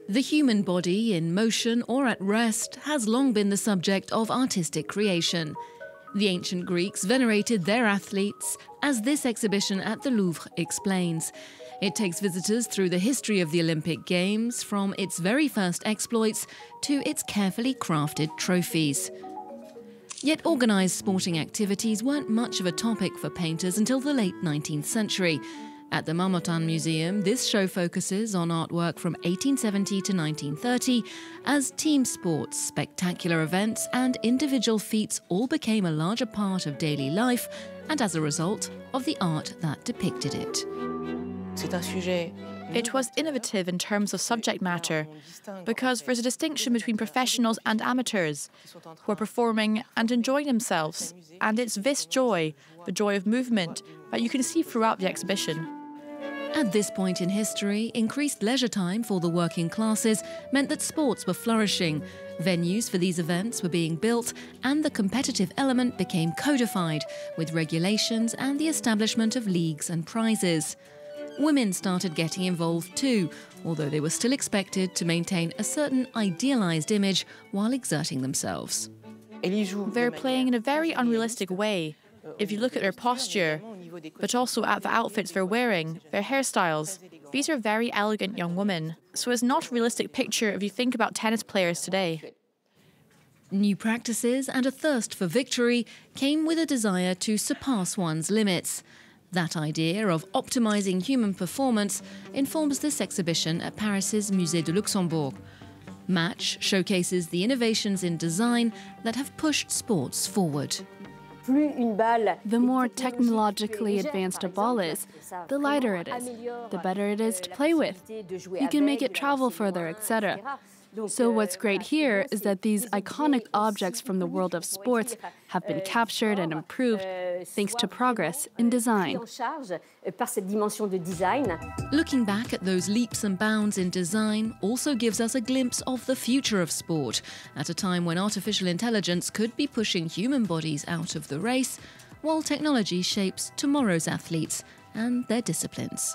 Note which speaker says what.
Speaker 1: The human body, in motion or at rest, has long been the subject of artistic creation. The ancient Greeks venerated their athletes, as this exhibition at the Louvre explains. It takes visitors through the history of the Olympic Games, from its very first exploits to its carefully crafted trophies. Yet organised sporting activities weren't much of a topic for painters until the late 19th century. At the Marmottan Museum, this show focuses on artwork from 1870 to 1930, as team sports, spectacular events and individual feats all became a larger part of daily life, and as a result of the art that depicted it.
Speaker 2: It was innovative in terms of subject matter, because there's a distinction between professionals and amateurs who are performing and enjoying themselves, and it's this joy, the joy of movement, that you can see throughout the exhibition.
Speaker 1: At this point in history, increased leisure time for the working classes meant that sports were flourishing. Venues for these events were being built, and the competitive element became codified, with regulations and the establishment of leagues and prizes. Women started getting involved too, although they were still expected to maintain a certain idealized image while exerting themselves.
Speaker 2: They're playing in a very unrealistic way. If you look at their posture, but also at the outfits they're wearing, their hairstyles. These are very elegant young women, so it's not a realistic picture if you think about tennis players today.
Speaker 1: New practices and a thirst for victory came with a desire to surpass one's limits. That idea of optimizing human performance informs this exhibition at Paris's Musée de Luxembourg. Match showcases the innovations in design that have pushed sports forward.
Speaker 3: The more technologically advanced a ball is, the lighter it is, the better it is to play with. You can make it travel further, etc. So what's great here is that these iconic objects from the world of sports have been captured and improved thanks to progress in design.
Speaker 1: Looking back at those leaps and bounds in design also gives us a glimpse of the future of sport, at a time when artificial intelligence could be pushing human bodies out of the race, while technology shapes tomorrow's athletes and their disciplines.